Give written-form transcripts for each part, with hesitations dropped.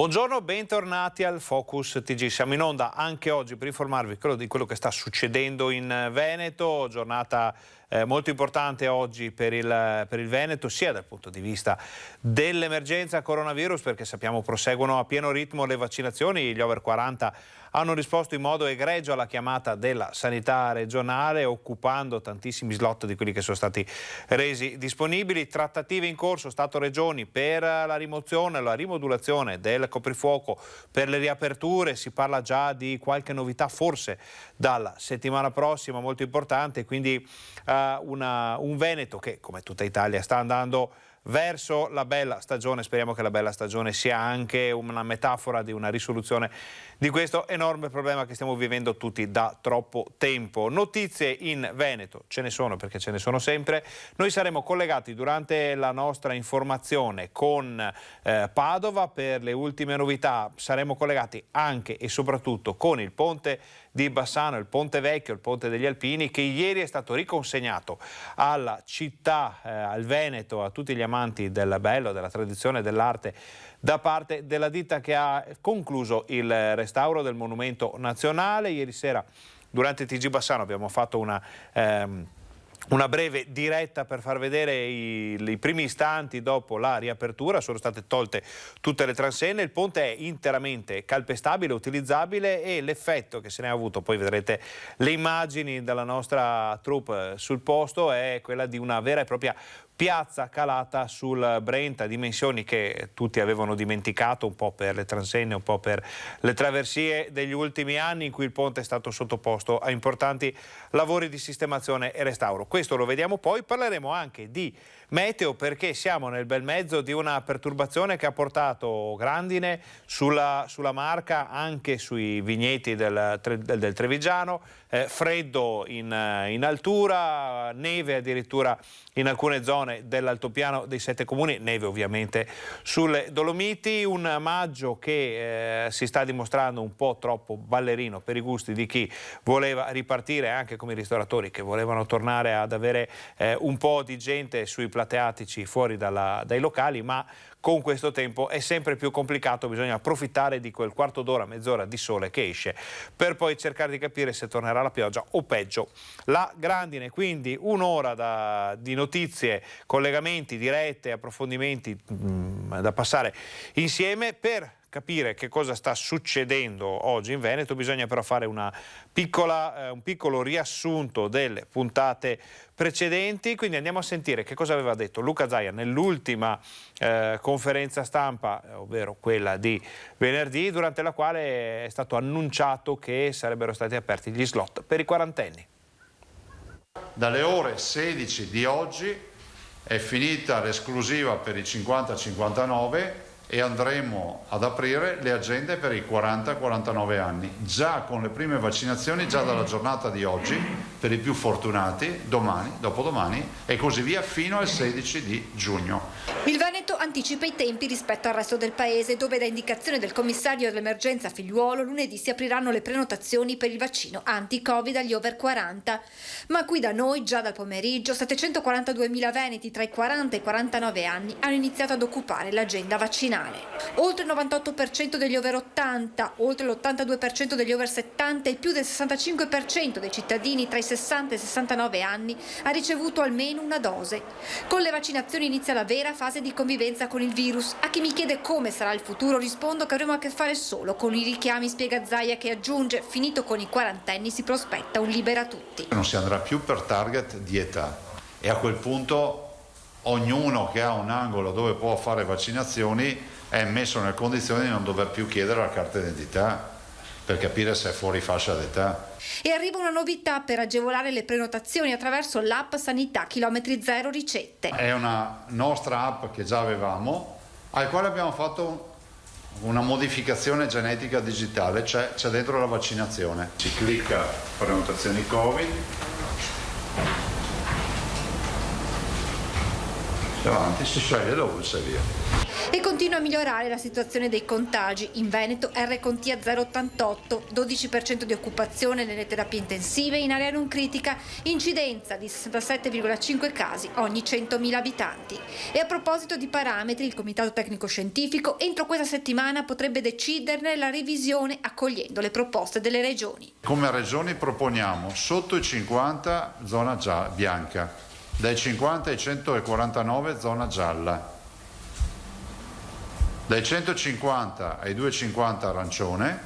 Buongiorno, bentornati al Focus TG. Siamo in onda anche oggi per informarvi di quello che sta succedendo in Veneto. Giornata molto importante oggi per il Veneto, sia dal punto di vista dell'emergenza coronavirus, perché sappiamo proseguono a pieno ritmo le vaccinazioni. Gli over 40 hanno risposto in modo egregio alla chiamata della sanità regionale, occupando tantissimi slot di quelli che sono stati resi disponibili. Trattative in corso Stato-Regioni per la rimozione, la rimodulazione del coprifuoco, per le riaperture. Si parla già di qualche novità, forse dalla settimana prossima, molto importante. Quindi un Veneto che, come tutta Italia, sta andando verso la bella stagione. Speriamo che la bella stagione sia anche una metafora di una risoluzione di questo enorme problema che stiamo vivendo tutti da troppo tempo. Notizie in Veneto ce ne sono, perché ce ne sono sempre. Noi saremo collegati durante la nostra informazione con Padova per le ultime novità. Saremo collegati anche e soprattutto con il ponte di Bassano, il Ponte Vecchio, il Ponte degli Alpini, che ieri è stato riconsegnato alla città, al Veneto, a tutti gli amanti del bello, della tradizione, dell'arte, da parte della ditta che ha concluso il restauro del monumento nazionale. Ieri sera, durante il TG Bassano, abbiamo fatto una breve diretta per far vedere i primi istanti dopo la riapertura. Sono state tolte tutte le transenne, il ponte è interamente calpestabile, utilizzabile, e l'effetto che se ne è avuto, poi vedrete le immagini della nostra troupe sul posto, è quella di una vera e propria piazza calata sul Brenta, dimensioni che tutti avevano dimenticato, un po' per le transenne, un po' per le traversie degli ultimi anni in cui il ponte è stato sottoposto a importanti lavori di sistemazione e restauro. Questo lo vediamo poi. Parleremo anche di meteo, perché siamo nel bel mezzo di una perturbazione che ha portato grandine sulla Marca, anche sui vigneti del Trevigiano, freddo in altura, neve addirittura in alcune zone dell'altopiano dei 7 comuni, neve ovviamente sulle Dolomiti. Un maggio che si sta dimostrando un po' troppo ballerino per i gusti di chi voleva ripartire, anche come i ristoratori che volevano tornare ad avere un po' di gente sui plateatici fuori dai locali, ma con questo tempo è sempre più complicato. Bisogna approfittare di quel quarto d'ora, mezz'ora di sole che esce, per poi cercare di capire se tornerà la pioggia o peggio la grandine. Quindi un'ora di notizie, collegamenti, dirette, approfondimenti da passare insieme per capire che cosa sta succedendo oggi in Veneto. Bisogna però fare un piccolo riassunto delle puntate precedenti, quindi andiamo a sentire che cosa aveva detto Luca Zaia nell'ultima conferenza stampa, ovvero quella di venerdì, durante la quale è stato annunciato che sarebbero stati aperti gli slot per i quarantenni. Dalle ore 16 di oggi è finita l'esclusiva per i 50-59 e andremo ad aprire le agende per i 40-49 anni, già con le prime vaccinazioni, già dalla giornata di oggi, per i più fortunati, domani, dopodomani e così via, fino al 16 di giugno. Il Veneto anticipa i tempi rispetto al resto del paese, dove da indicazione del commissario dell'emergenza Figliuolo lunedì si apriranno le prenotazioni per il vaccino anti-Covid agli over 40. Ma qui da noi, già dal pomeriggio, 742.000 veneti tra i 40 e i 49 anni hanno iniziato ad occupare l'agenda vaccinale. Oltre il 98% degli over 80, oltre l'82% degli over 70 e più del 65% dei cittadini tra i 60 e i 69 anni ha ricevuto almeno una dose. Con le vaccinazioni inizia la vera fase di convivenza con il virus. A chi mi chiede come sarà il futuro rispondo che avremo a che fare solo con i richiami, spiega Zaia, che aggiunge: finito con i quarantenni si prospetta un libera tutti. Non si andrà più per target di età e a quel punto ognuno che ha un angolo dove può fare vaccinazioni è messo nelle condizioni di non dover più chiedere la carta d'identità per capire se è fuori fascia d'età. E arriva una novità per agevolare le prenotazioni attraverso l'app Sanità Chilometri Zero Ricette. È una nostra app che già avevamo, al quale abbiamo fatto una modificazione genetica digitale, cioè c'è dentro la vaccinazione. Si clicca prenotazioni Covid, avanti, si sceglie dove si via. E continua a migliorare la situazione dei contagi. In Veneto RConT a 0,88, 12% di occupazione nelle terapie intensive in area non critica, incidenza di 67,5 casi ogni 100.000 abitanti. E a proposito di parametri, il Comitato Tecnico Scientifico entro questa settimana potrebbe deciderne la revisione accogliendo le proposte delle regioni. Come regioni proponiamo sotto i 50 zona bianca, dai 50 ai 149 zona gialla, dai 150 ai 250 arancione,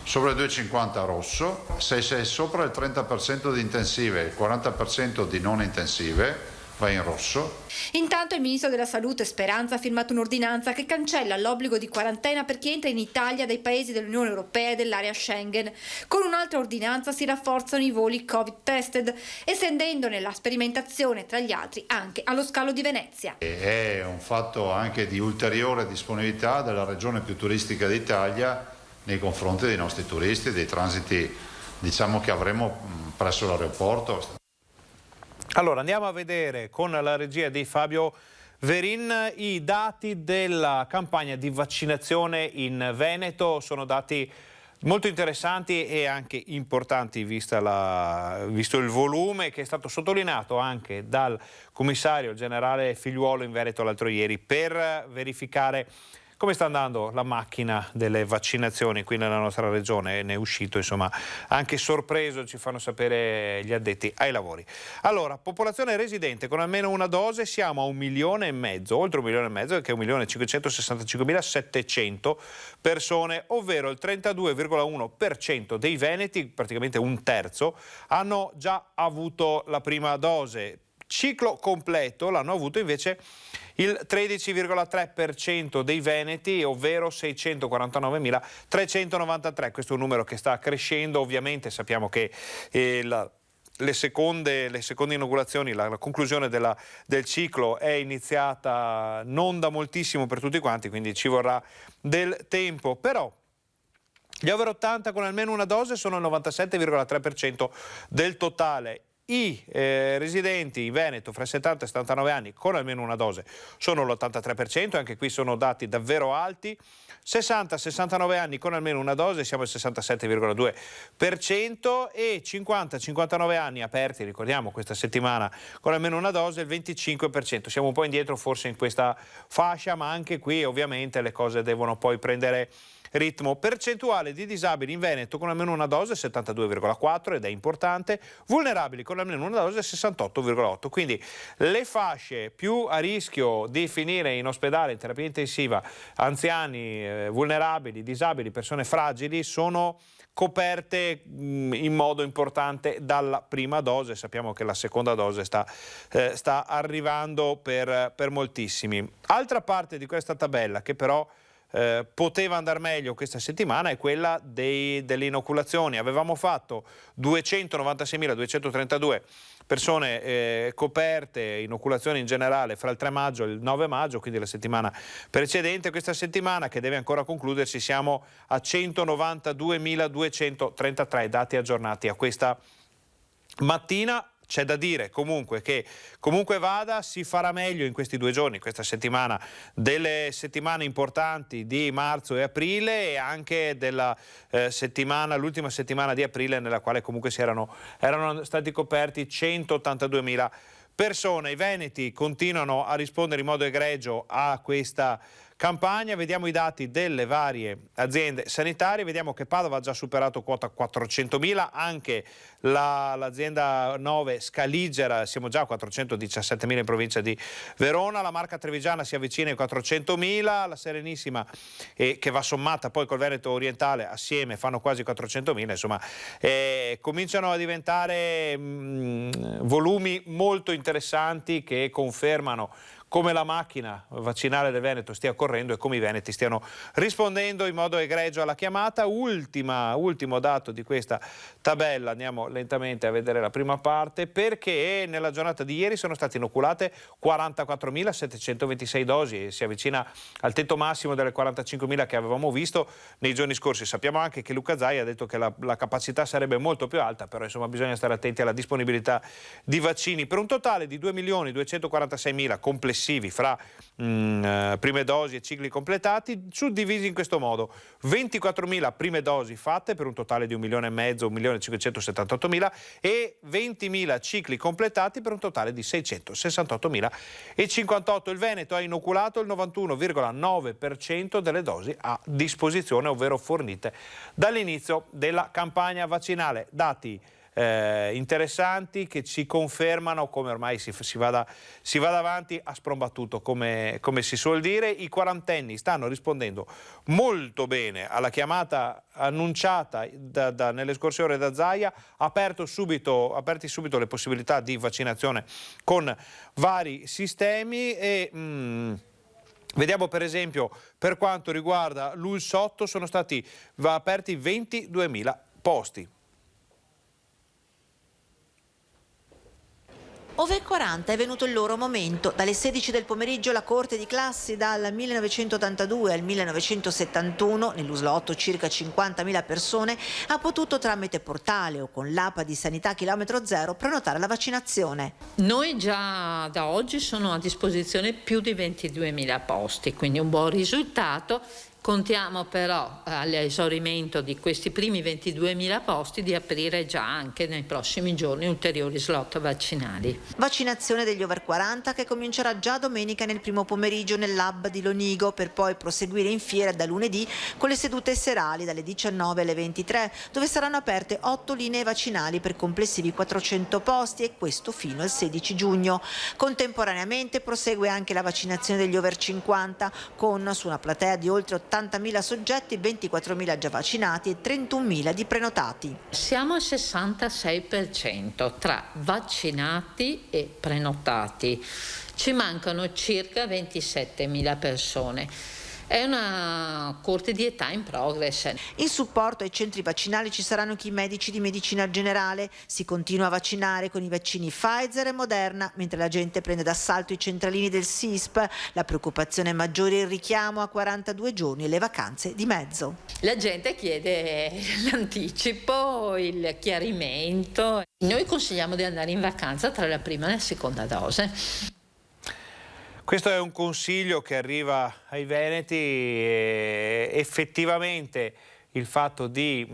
sopra i 250 rosso, se sei sopra il 30% di intensive e il 40% di non intensive va in rosso. Intanto il ministro della Salute Speranza ha firmato un'ordinanza che cancella l'obbligo di quarantena per chi entra in Italia dai paesi dell'Unione Europea e dell'area Schengen. Con un'altra ordinanza si rafforzano i voli Covid tested, estendendone la sperimentazione tra gli altri anche allo scalo di Venezia. È un fatto anche di ulteriore disponibilità della regione più turistica d'Italia nei confronti dei nostri turisti, dei transiti che avremo presso l'aeroporto. Allora andiamo a vedere con la regia di Fabio Verin i dati della campagna di vaccinazione in Veneto. Sono dati molto interessanti e anche importanti visto il volume che è stato sottolineato anche dal commissario generale Figliuolo in Veneto l'altro ieri per verificare come sta andando la macchina delle vaccinazioni qui nella nostra regione. Ne è uscito insomma anche sorpreso, ci fanno sapere gli addetti ai lavori. Allora, popolazione residente con almeno una dose siamo a 1,5 milioni, oltre 1,5 milioni, che è 1.565.700 persone, ovvero il 32,1% dei veneti, praticamente un terzo, hanno già avuto la prima dose. Ciclo completo l'hanno avuto invece il 13,3% dei veneti, ovvero 649.393. Questo è un numero che sta crescendo. Ovviamente sappiamo che le seconde inoculazioni, la conclusione del ciclo è iniziata non da moltissimo per tutti quanti, quindi ci vorrà del tempo. Però gli over 80 con almeno una dose sono il 97,3% del totale. I residenti in Veneto fra i 70 e i 79 anni con almeno una dose sono l'83%, anche qui sono dati davvero alti. 60-69 anni con almeno una dose siamo al 67,2% e 50-59 anni aperti, ricordiamo questa settimana, con almeno una dose il 25%. Siamo un po' indietro forse in questa fascia, ma anche qui ovviamente le cose devono poi prendere ritmo. Percentuale di disabili in Veneto con almeno una dose 72,4 ed è importante, vulnerabili con almeno una dose 68,8, quindi le fasce più a rischio di finire in ospedale in terapia intensiva, anziani, vulnerabili, disabili, persone fragili, sono coperte in modo importante dalla prima dose. Sappiamo che la seconda dose sta arrivando per moltissimi. Altra parte di questa tabella che però poteva andare meglio questa settimana è quella delle inoculazioni. Avevamo fatto 296.232 persone coperte, inoculazioni in generale fra il 3 maggio e il 9 maggio, quindi la settimana precedente. Questa settimana che deve ancora concludersi siamo a 192.233 dati aggiornati a questa mattina. C'è da dire comunque che comunque vada si farà meglio in questi 2 giorni, questa settimana, delle settimane importanti di marzo e aprile e anche della l'ultima settimana di aprile nella quale comunque erano stati coperti 182.000 persone. I veneti continuano a rispondere in modo egregio a questa campagna. Vediamo i dati delle varie aziende sanitarie, vediamo che Padova ha già superato quota 400.000, anche l'azienda 9 Scaligera, siamo già a 417.000 in provincia di Verona, la Marca Trevigiana si avvicina ai 400.000, la Serenissima che va sommata poi col Veneto Orientale assieme fanno quasi 400.000, insomma cominciano a diventare volumi molto interessanti che confermano come la macchina vaccinale del Veneto stia correndo e come i veneti stiano rispondendo in modo egregio alla chiamata. Ultimo dato di questa tabella, andiamo lentamente a vedere la prima parte, perché nella giornata di ieri sono state inoculate 44.726 dosi e si avvicina al tetto massimo delle 45.000 che avevamo visto nei giorni scorsi. Sappiamo anche che Luca Zaia ha detto che la capacità sarebbe molto più alta, però insomma bisogna stare attenti alla disponibilità di vaccini per un totale di 2.246.000 complessivi complessivi fra prime dosi e cicli completati, suddivisi in questo modo: 24.000 prime dosi fatte per un totale di 1,5 milioni, 1.578.000, e 20.000 cicli completati per un totale di 668.058. Il Veneto ha inoculato il 91,9% delle dosi a disposizione, ovvero fornite dall'inizio della campagna vaccinale. Dati interessanti che ci confermano come ormai si vada avanti a sprombattuto, come si suol dire. I quarantenni stanno rispondendo molto bene alla chiamata annunciata nelle scorse ore da Zaia, aperti subito le possibilità di vaccinazione con vari sistemi e vediamo per esempio per quanto riguarda l'Ulsotto sono stati aperti 22.000 posti. Over 40 è venuto il loro momento. Dalle 16 del pomeriggio la corte di classi dal 1982 al 1971, nell'Uslotto circa 50.000 persone, ha potuto tramite portale o con l'app di Sanità Chilometro Zero prenotare la vaccinazione. Noi già da oggi sono a disposizione più di 22.000 posti, quindi un buon risultato. Contiamo però all'esaurimento di questi primi 22.000 posti di aprire già anche nei prossimi giorni ulteriori slot vaccinali. Vaccinazione degli over 40 che comincerà già domenica nel primo pomeriggio nell'hub di Lonigo, per poi proseguire in fiera da lunedì con le sedute serali dalle 19 alle 23, dove saranno aperte 8 linee vaccinali per complessivi 400 posti, e questo fino al 16 giugno. Contemporaneamente prosegue anche la vaccinazione degli over 50 con, su una platea di oltre 80.000 soggetti, 24.000 già vaccinati e 31.000 di prenotati. Siamo al 66% tra vaccinati e prenotati. Ci mancano circa 27.000 persone. È una corte di età in progress. In supporto ai centri vaccinali ci saranno anche i medici di medicina generale. Si continua a vaccinare con i vaccini Pfizer e Moderna, mentre la gente prende d'assalto i centralini del SISP. La preoccupazione maggiore è il richiamo a 42 giorni e le vacanze di mezzo. La gente chiede l'anticipo, il chiarimento. Noi consigliamo di andare in vacanza tra la prima e la seconda dose. Questo è un consiglio che arriva ai veneti e effettivamente il fatto di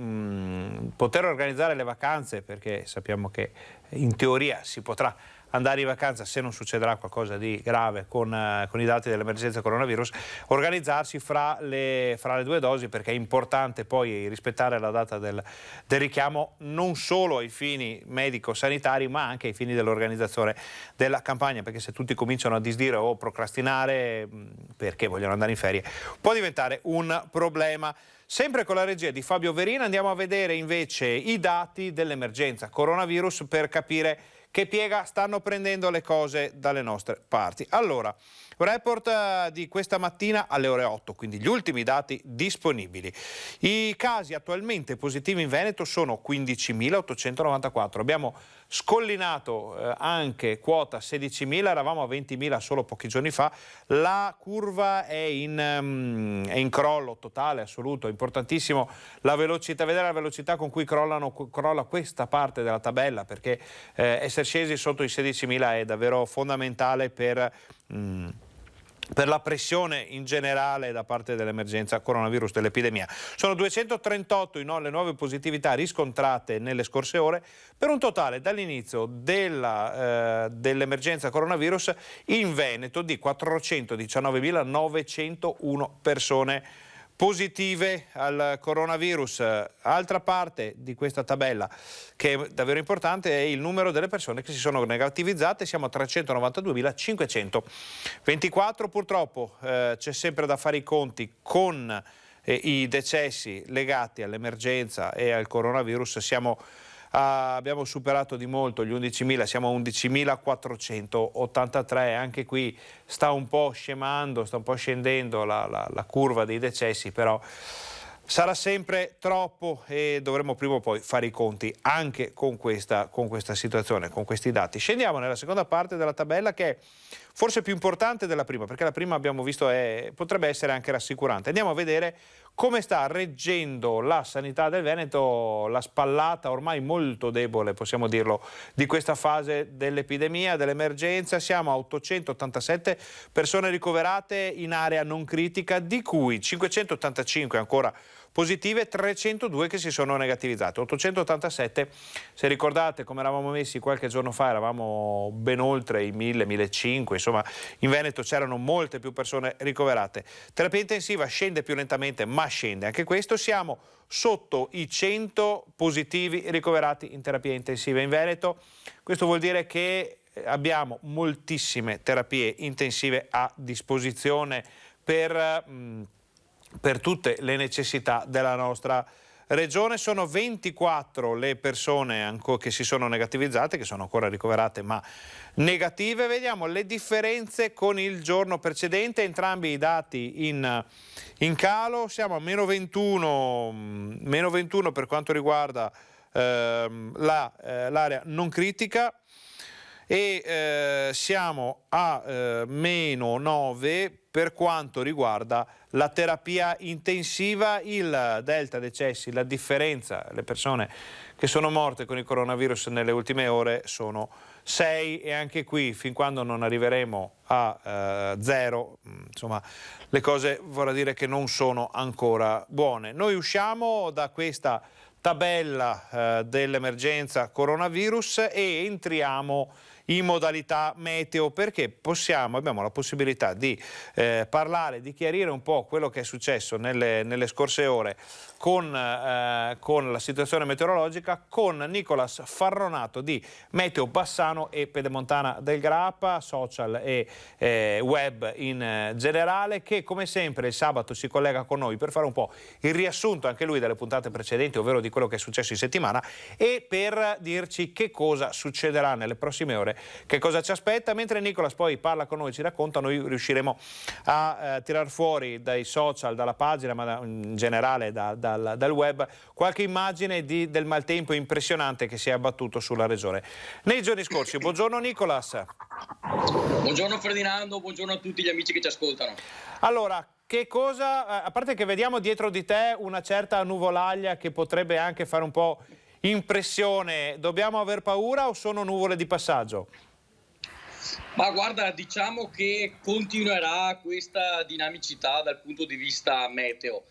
poter organizzare le vacanze, perché sappiamo che in teoria si potrà andare in vacanza se non succederà qualcosa di grave con i dati dell'emergenza coronavirus, organizzarsi fra le due dosi, perché è importante poi rispettare la data del richiamo non solo ai fini medico-sanitari ma anche ai fini dell'organizzazione della campagna, perché se tutti cominciano a disdire o procrastinare perché vogliono andare in ferie può diventare un problema. Sempre con la regia di Fabio Verina andiamo a vedere invece i dati dell'emergenza coronavirus per capire che piega stanno prendendo le cose dalle nostre parti. Allora, report di questa mattina alle ore 8, quindi gli ultimi dati disponibili. I casi attualmente positivi in Veneto sono 15.894. Abbiamo scollinato anche quota 16.000, eravamo a 20.000 solo pochi giorni fa. La curva è in crollo totale, assoluto, importantissimo la velocità, vedere la velocità con cui crolla questa parte della tabella, perché essere scesi sotto i 16.000 è davvero fondamentale per la pressione in generale da parte dell'emergenza coronavirus, dell'epidemia. Sono 238 le nuove positività riscontrate nelle scorse ore, per un totale dall'inizio dell'emergenza coronavirus in Veneto di 419.901 persone positive al coronavirus. Altra parte di questa tabella che è davvero importante è il numero delle persone che si sono negativizzate, siamo a 392.524. Purtroppo c'è sempre da fare i conti con i decessi legati all'emergenza e al coronavirus. Abbiamo superato di molto gli 11.000, siamo a 11.483, anche qui sta un po' scemando, sta un po' scendendo la curva dei decessi, però sarà sempre troppo e dovremo prima o poi fare i conti anche con questa situazione, con questi dati. Scendiamo nella seconda parte della tabella, che è forse più importante della prima, perché la prima abbiamo visto potrebbe essere anche rassicurante. Andiamo a vedere come sta reggendo la sanità del Veneto la spallata ormai molto debole, possiamo dirlo, di questa fase dell'epidemia, dell'emergenza. Siamo a 887 persone ricoverate in area non critica, di cui 585 ancora positive, 302 che si sono negativizzate. 887, se ricordate come eravamo messi qualche giorno fa, eravamo ben oltre i 1000, 1500, insomma in Veneto c'erano molte più persone ricoverate. Terapia intensiva scende più lentamente, ma scende anche questo. Siamo sotto i 100 positivi ricoverati in terapia intensiva in Veneto. Questo vuol dire che abbiamo moltissime terapie intensive a disposizione per tutte le necessità della nostra regione. Sono 24 le persone che si sono negativizzate, che sono ancora ricoverate ma negative. Vediamo le differenze con il giorno precedente, entrambi i dati in calo. Siamo a meno 21 per quanto riguarda l'area non critica, e siamo a meno 9 per quanto riguarda la terapia intensiva. Il delta decessi, la differenza, le persone che sono morte con il coronavirus nelle ultime ore sono 6, e anche qui fin quando non arriveremo a 0, insomma le cose vorrà dire che non sono ancora buone. Noi usciamo da questa tabella dell'emergenza coronavirus e entriamo in modalità meteo, perché abbiamo la possibilità di parlare, di chiarire un po' quello che è successo nelle scorse ore con la situazione meteorologica con Nicolas Farronato di Meteo Bassano e Pedemontana del Grappa, social e web in generale, che come sempre il sabato si collega con noi per fare un po' il riassunto anche lui delle puntate precedenti, ovvero di quello che è successo in settimana, e per dirci che cosa succederà nelle prossime ore, che cosa ci aspetta. Mentre Nicolas poi parla con noi, ci racconta, noi riusciremo a tirar fuori dai social, dalla pagina, ma in generale dal web, qualche immagine del maltempo impressionante che si è abbattuto sulla regione nei giorni scorsi. Buongiorno Nicolas. Buongiorno Ferdinando, buongiorno a tutti gli amici che ci ascoltano. Allora, che cosa, a parte che vediamo dietro di te una certa nuvolaglia che potrebbe anche fare un po' impressione, dobbiamo aver paura o sono nuvole di passaggio? Ma guarda, diciamo che continuerà questa dinamicità dal punto di vista meteo,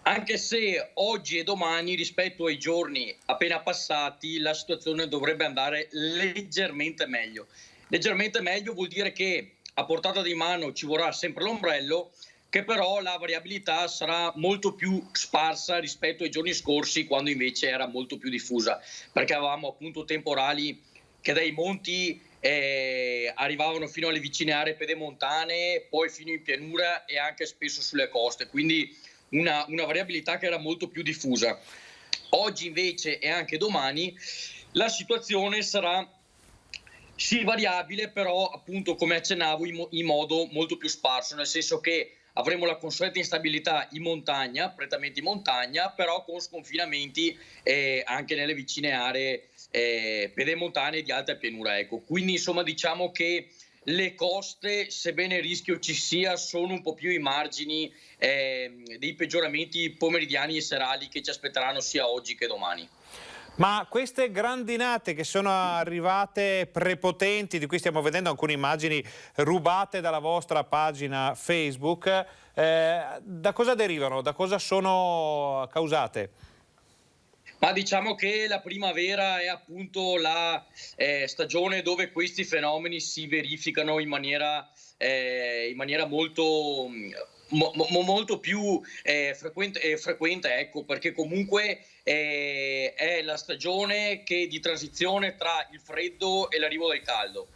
anche se oggi e domani rispetto ai giorni appena passati la situazione dovrebbe andare leggermente meglio. Leggermente meglio vuol dire che a portata di mano ci vorrà sempre l'ombrello, che però la variabilità sarà molto più sparsa rispetto ai giorni scorsi, quando invece era molto più diffusa, perché avevamo appunto temporali che dai monti arrivavano fino alle vicine aree pedemontane, poi fino in pianura e anche spesso sulle coste, quindi una variabilità che era molto più diffusa. Oggi invece e anche domani la situazione sarà sì variabile, però appunto come accennavo in modo molto più sparso, nel senso che avremo la consueta instabilità in montagna, prettamente in montagna, però con sconfinamenti anche nelle vicine aree pedemontane di alta pianura. Ecco. Quindi insomma diciamo che le coste, sebbene il rischio ci sia, sono un po' più ai margini dei peggioramenti pomeridiani e serali che ci aspetteranno sia oggi che domani. Ma queste grandinate che sono arrivate prepotenti, di cui stiamo vedendo alcune immagini rubate dalla vostra pagina Facebook, da cosa derivano? Da cosa sono causate? Ma diciamo che la primavera è appunto la stagione dove questi fenomeni si verificano in maniera molto più frequente, ecco, perché comunque è la stagione di transizione tra il freddo e l'arrivo del caldo.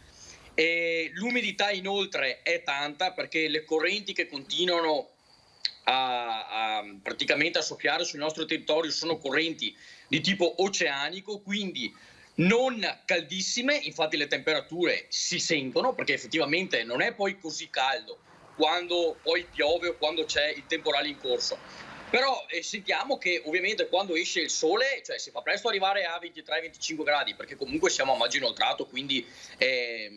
L'umidità inoltre è tanta, perché le correnti che continuano praticamente a soffiare sul nostro territorio sono correnti di tipo oceanico, quindi non caldissime, infatti le temperature si sentono, perché effettivamente non è poi così caldo quando poi piove o quando c'è il temporale in corso. Però sentiamo che ovviamente quando esce il sole, cioè si fa presto arrivare a 23-25 gradi, perché comunque siamo a maggio inoltrato, quindi è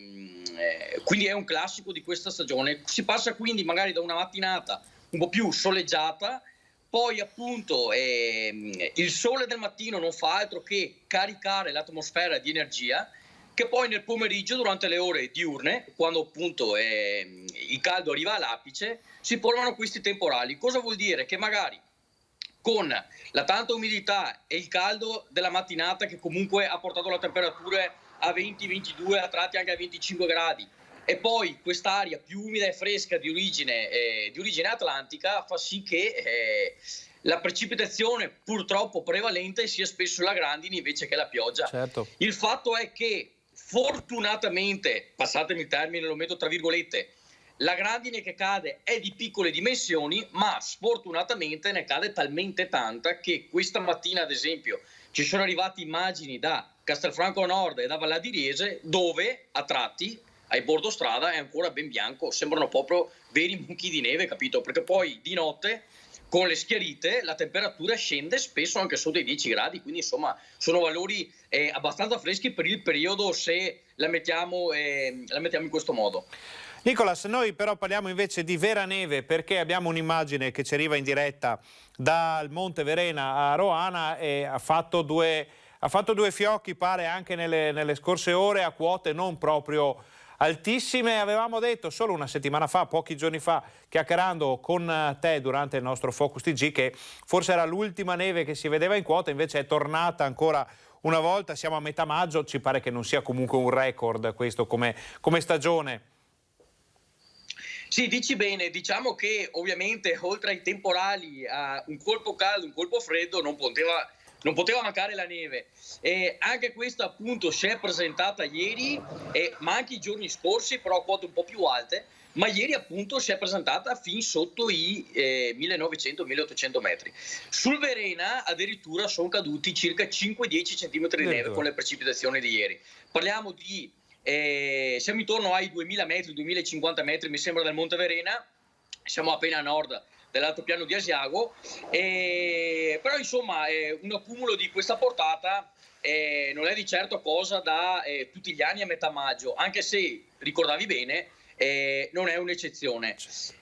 un classico di questa stagione. Si passa quindi magari da una mattinata un po' più soleggiata, Poi appunto il sole del mattino non fa altro che caricare l'atmosfera di energia, che poi nel pomeriggio, durante le ore diurne, quando appunto il caldo arriva all'apice, si formano questi temporali. Cosa vuol dire? Che magari con la tanta umidità e il caldo della mattinata, che comunque ha portato la temperatura a 20-22, a tratti anche a 25 gradi, e poi quest'aria più umida e fresca di origine atlantica fa sì che la precipitazione purtroppo prevalente sia spesso la grandine invece che la pioggia. Certo. Il fatto è che fortunatamente, passatemi il termine, lo metto tra virgolette, la grandine che cade è di piccole dimensioni, ma sfortunatamente ne cade talmente tanta che questa mattina, ad esempio, ci sono arrivate immagini da Castelfranco Nord e da Valla di Riese, dove a tratti ai bordo strada è ancora ben bianco, sembrano proprio veri mucchi di neve, capito? Perché poi di notte con le schiarite la temperatura scende spesso anche sotto i 10 gradi, quindi insomma sono valori abbastanza freschi per il periodo, se la mettiamo in questo modo. Nicolas, noi però parliamo invece di vera neve, perché abbiamo un'immagine che ci arriva in diretta dal Monte Verena a Roana e ha fatto due fiocchi, pare, anche nelle scorse ore, a quote non proprio altissime. Avevamo detto solo una settimana fa, pochi giorni fa, chiacchierando con te durante il nostro Focus TG, che forse era l'ultima neve che si vedeva in quota, invece è tornata ancora una volta. Siamo a metà maggio, ci pare che non sia comunque un record questo come stagione. Sì, dici bene, diciamo che ovviamente oltre ai temporali, a un colpo caldo, un colpo freddo, non poteva mancare la neve. E anche questa appunto si è presentata ieri, ma anche i giorni scorsi, però a quote un po' più alte, ma ieri appunto si è presentata fin sotto i 1900-1800 metri. Sul Verena addirittura sono caduti circa 5-10 cm di neve con le precipitazioni di ieri. Parliamo di siamo intorno ai 2000 metri, 2050 metri mi sembra del Monte Verena, siamo appena a nord dell'altopiano di Asiago, però insomma un accumulo di questa portata non è di certo cosa da tutti gli anni a metà maggio, anche se, ricordavi bene, non è un'eccezione.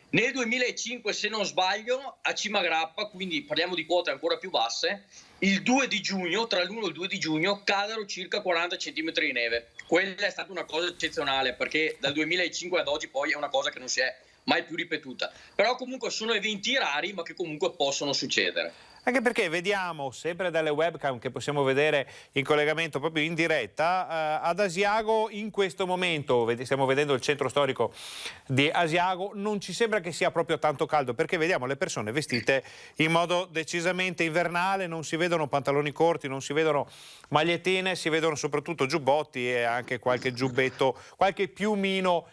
Nel 2005, se non sbaglio, a Cimagrappa, quindi parliamo di quote ancora più basse, il 2 di giugno, tra l'1 e il 2 di giugno, cadono circa 40 cm di neve. Quella è stata una cosa eccezionale, perché dal 2005 ad oggi poi è una cosa che non si è mai più ripetuta. Però comunque sono eventi rari, ma che comunque possono succedere. Anche perché vediamo sempre dalle webcam che possiamo vedere in collegamento proprio in diretta ad Asiago in questo momento, stiamo vedendo il centro storico di Asiago, non ci sembra che sia proprio tanto caldo, perché vediamo le persone vestite in modo decisamente invernale, non si vedono pantaloni corti, non si vedono magliettine, si vedono soprattutto giubbotti e anche qualche giubbetto, qualche piumino.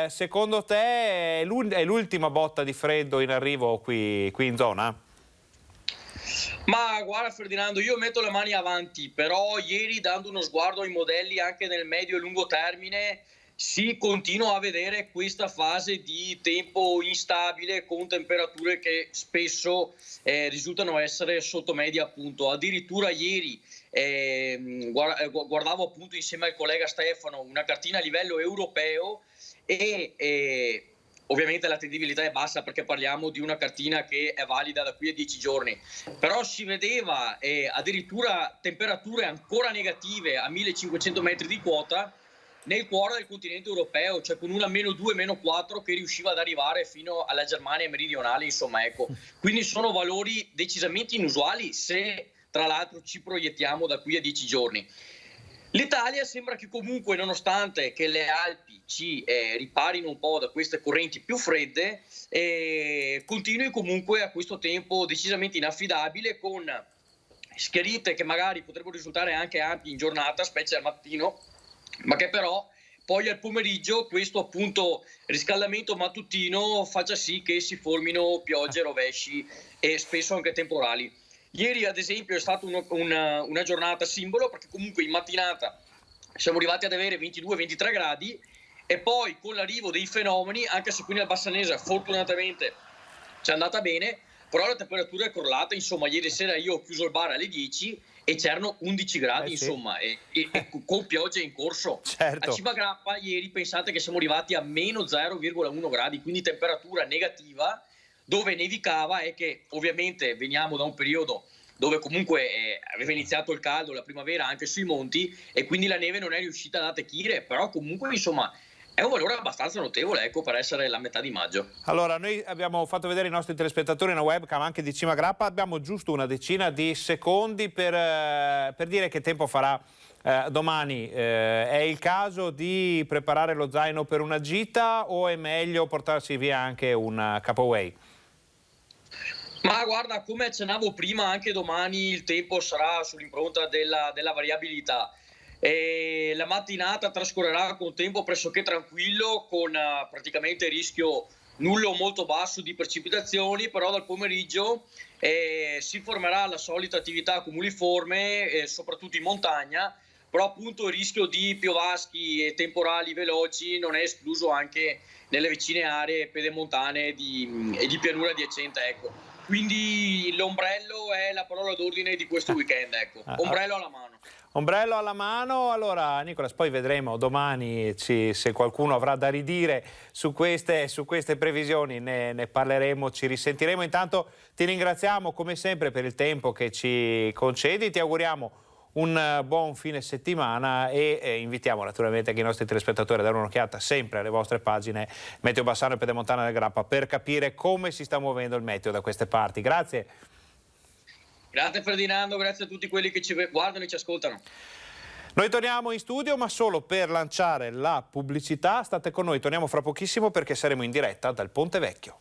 Secondo te è l'ultima botta di freddo in arrivo qui in zona? Ma guarda Ferdinando, io metto le mani avanti, però ieri, dando uno sguardo ai modelli anche nel medio e lungo termine, si continua a vedere questa fase di tempo instabile con temperature che spesso risultano essere sotto media, appunto. Addirittura ieri guardavo appunto insieme al collega Stefano una cartina a livello europeo e ovviamente l'attendibilità è bassa perché parliamo di una cartina che è valida da qui a 10 giorni, però si vedeva addirittura temperature ancora negative a 1500 metri di quota nel cuore del continente europeo, cioè con una -2, -4 che riusciva ad arrivare fino alla Germania meridionale, insomma, ecco. Quindi sono valori decisamente inusuali se tra l'altro ci proiettiamo da qui a 10 giorni. L'Italia sembra che comunque, nonostante che le Alpi ci riparino un po' da queste correnti più fredde, continui comunque a questo tempo decisamente inaffidabile, con schiarite che magari potrebbero risultare anche ampi in giornata, specie al mattino, ma che però poi al pomeriggio questo appunto riscaldamento mattutino faccia sì che si formino piogge, rovesci e spesso anche temporali. Ieri ad esempio è stata una giornata simbolo, perché comunque in mattinata siamo arrivati ad avere 22-23 gradi e poi con l'arrivo dei fenomeni, anche se qui nel Bassanese fortunatamente ci è andata bene, però la temperatura è crollata, insomma ieri sera io ho chiuso il bar alle 10 e c'erano 11 gradi, insomma, e con piogge in corso. Certo. A Cimagrappa ieri pensate che siamo arrivati a -0,1 gradi, quindi temperatura negativa, dove nevicava è che ovviamente veniamo da un periodo dove comunque aveva iniziato il caldo, la primavera anche sui monti, e quindi la neve non è riuscita ad attecchire, però comunque insomma è un valore abbastanza notevole, ecco, per essere la metà di maggio. Allora, noi abbiamo fatto vedere ai nostri telespettatori una webcam anche di Cima Grappa, abbiamo giusto una decina di secondi per dire che tempo farà domani. È il caso di preparare lo zaino per una gita o è meglio portarsi via anche un Capaway? Ma guarda, come accennavo prima, anche domani il tempo sarà sull'impronta della variabilità. E la mattinata trascorrerà con tempo pressoché tranquillo, con praticamente rischio nullo o molto basso di precipitazioni, però dal pomeriggio si formerà la solita attività cumuliforme, soprattutto in montagna, però appunto il rischio di piovaschi e temporali veloci non è escluso anche nelle vicine aree pedemontane e di pianura adiacente, ecco. Quindi l'ombrello è la parola d'ordine di questo weekend, ecco. Ombrello alla mano. Ombrello alla mano. Allora Nicolas, poi vedremo domani se qualcuno avrà da ridire su queste previsioni, ne parleremo, ci risentiremo. Intanto ti ringraziamo come sempre per il tempo che ci concedi, ti auguriamo un buon fine settimana e invitiamo naturalmente anche i nostri telespettatori a dare un'occhiata sempre alle vostre pagine Meteo Bassano e Pedemontana del Grappa per capire come si sta muovendo il meteo da queste parti. Grazie. Grazie Ferdinando, grazie a tutti quelli che ci guardano e ci ascoltano. Noi torniamo in studio, ma solo per lanciare la pubblicità. State con noi, torniamo fra pochissimo perché saremo in diretta dal Ponte Vecchio.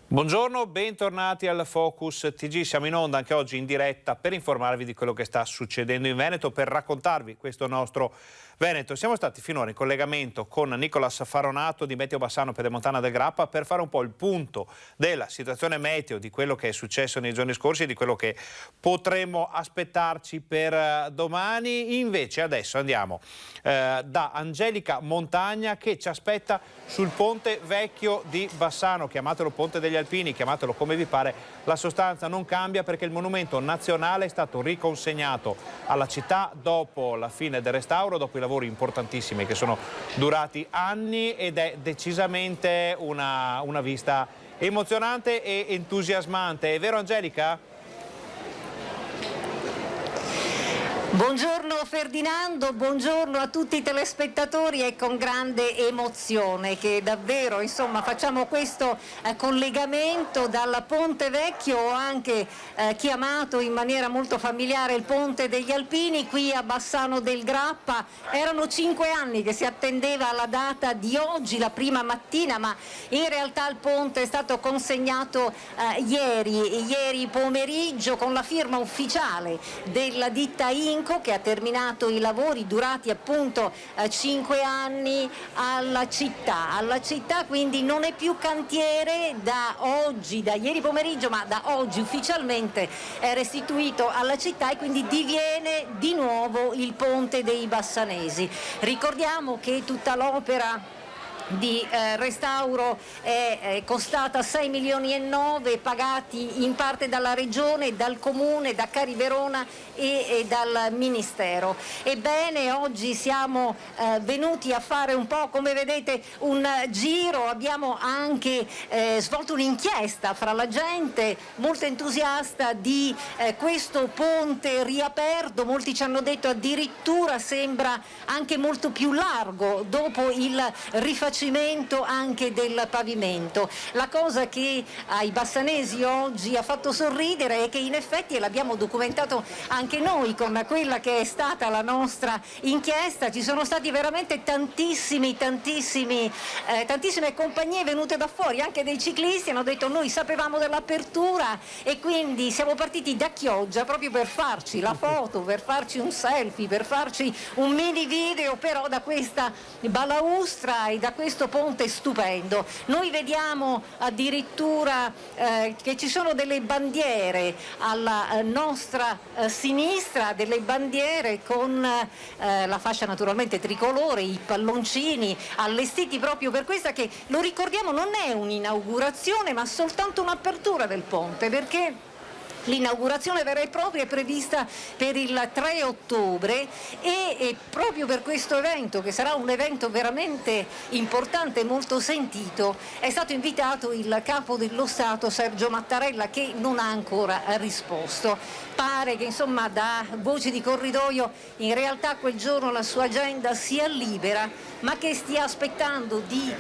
Buongiorno, bentornati al Focus TG. Siamo in onda anche oggi in diretta per informarvi di quello che sta succedendo in Veneto, per raccontarvi questo nostro Veneto. Siamo stati finora in collegamento con Nicolas Faronato di Meteo Bassano Pedemontana del Grappa per fare un po' il punto della situazione meteo, di quello che è successo nei giorni scorsi e di quello che potremmo aspettarci per domani. Invece adesso andiamo da Angelica Montagna che ci aspetta sul Ponte Vecchio di Bassano. Chiamatelo Ponte degli Alpini, chiamatelo come vi pare, la sostanza non cambia perché il monumento nazionale è stato riconsegnato alla città dopo la fine del restauro, dopo i lavori importantissimi che sono durati anni, ed è decisamente una vista emozionante e entusiasmante. È vero Angelica? Buongiorno Ferdinando, buongiorno a tutti i telespettatori. È con grande emozione che davvero facciamo questo collegamento dal Ponte Vecchio, ho anche chiamato in maniera molto familiare il Ponte degli Alpini qui a Bassano del Grappa. Erano 5 anni che si attendeva la data di oggi, la prima mattina, ma in realtà il ponte è stato consegnato ieri pomeriggio con la firma ufficiale della ditta Inco che ha terminato i lavori durati appunto 5 anni alla città, quindi non è più cantiere da ieri pomeriggio, ma da oggi ufficialmente è restituito alla città e quindi diviene di nuovo il Ponte dei Bassanesi. Ricordiamo che tutta l'opera di restauro è costata 6,9 milioni, pagati in parte dalla Regione, dal Comune, da Cari Verona e dal Ministero. Ebbene, oggi siamo venuti a fare un po', come vedete, un giro. Abbiamo anche svolto un'inchiesta fra la gente molto entusiasta di questo ponte riaperto. Molti ci hanno detto addirittura sembra anche molto più largo dopo il rifacimento anche del pavimento. La cosa che ai bassanesi oggi ha fatto sorridere è che in effetti, e l'abbiamo documentato anche noi con quella che è stata la nostra inchiesta, ci sono stati veramente tantissime compagnie venute da fuori, anche dei ciclisti hanno detto noi sapevamo dell'apertura e quindi siamo partiti da Chioggia proprio per farci la foto, per farci un selfie, per farci un mini video però da questa balaustra e da questo ponte stupendo. Noi vediamo addirittura che ci sono delle bandiere alla nostra sinistra, delle bandiere con la fascia naturalmente tricolore, i palloncini allestiti proprio per questa che, lo ricordiamo, non è un'inaugurazione ma soltanto un'apertura del ponte, perché L'inaugurazione vera e propria è prevista per il 3 ottobre e proprio per questo evento, che sarà un evento veramente importante e molto sentito, è stato invitato il Capo dello Stato Sergio Mattarella, che non ha ancora risposto. Pare che insomma da voci di corridoio in realtà quel giorno la sua agenda sia libera, ma che stia aspettando di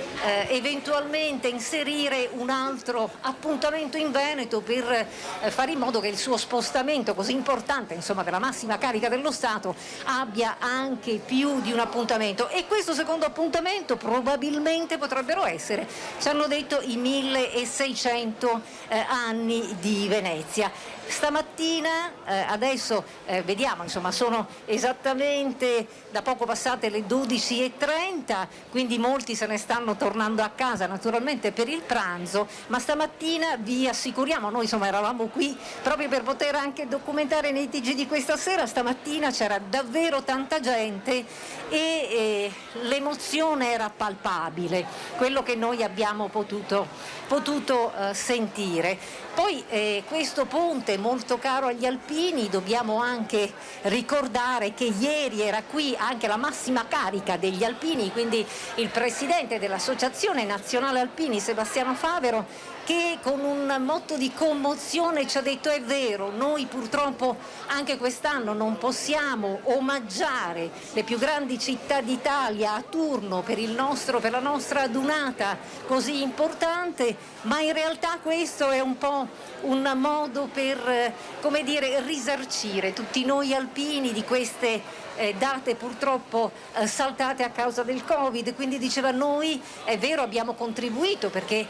eventualmente inserire un altro appuntamento in Veneto per fare in modo che il suo spostamento così importante, insomma, della massima carica dello Stato abbia anche più di un appuntamento. E questo secondo appuntamento probabilmente potrebbero essere, ci hanno detto, i 1600 anni di Venezia. Stamattina, adesso vediamo, insomma, sono esattamente da poco passate le 12:30, quindi molti se ne stanno tornando a casa naturalmente per il pranzo, ma stamattina vi assicuriamo, noi insomma eravamo qui proprio per poter anche documentare nei TG di questa sera, stamattina c'era davvero tanta gente e l'emozione era palpabile, quello che noi abbiamo potuto sentire. Poi questo ponte molto caro agli alpini, dobbiamo anche ricordare che ieri era qui anche la massima carica degli alpini, quindi il presidente dell'Associazione Nazionale Alpini Sebastiano Favero, che con un motto di commozione ci ha detto: è vero, noi purtroppo anche quest'anno non possiamo omaggiare le più grandi città d'Italia a turno per la nostra adunata così importante, ma in realtà questo è un po' un modo per, come dire, risarcire tutti noi alpini di queste date purtroppo saltate a causa del Covid. Quindi diceva: noi è vero abbiamo contribuito, perché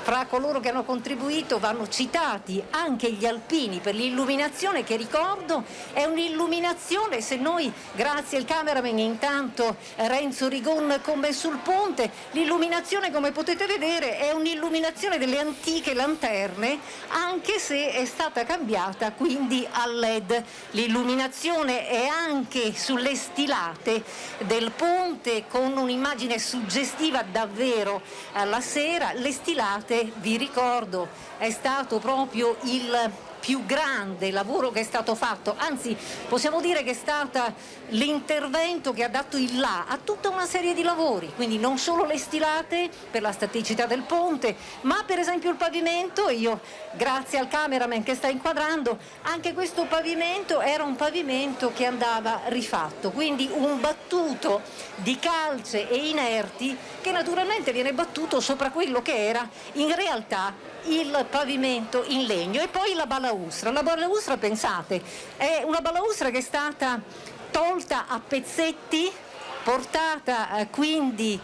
fra coloro che hanno contribuito vanno citati anche gli alpini per l'illuminazione, che ricordo è un'illuminazione, se noi, grazie al cameraman intanto Renzo Rigon come sul ponte, l'illuminazione come potete vedere è un'illuminazione delle antiche lanterne, anche se è stata cambiata quindi al LED. L'illuminazione è anche sulle stilate del ponte con un'immagine suggestiva davvero alla sera. Le stilate, vi ricordo, è stato proprio il più grande lavoro che è stato fatto, anzi possiamo dire che è stata l'intervento che ha dato il là a tutta una serie di lavori, quindi non solo le stilate per la staticità del ponte, ma per esempio il pavimento. Io, grazie al cameraman che sta inquadrando, anche questo pavimento era un pavimento che andava rifatto, quindi un battuto di calce e inerti che naturalmente viene battuto sopra quello che era in realtà il pavimento in legno. E poi la balaustra, pensate, è una balaustra che è stata tolta a pezzetti, portata quindi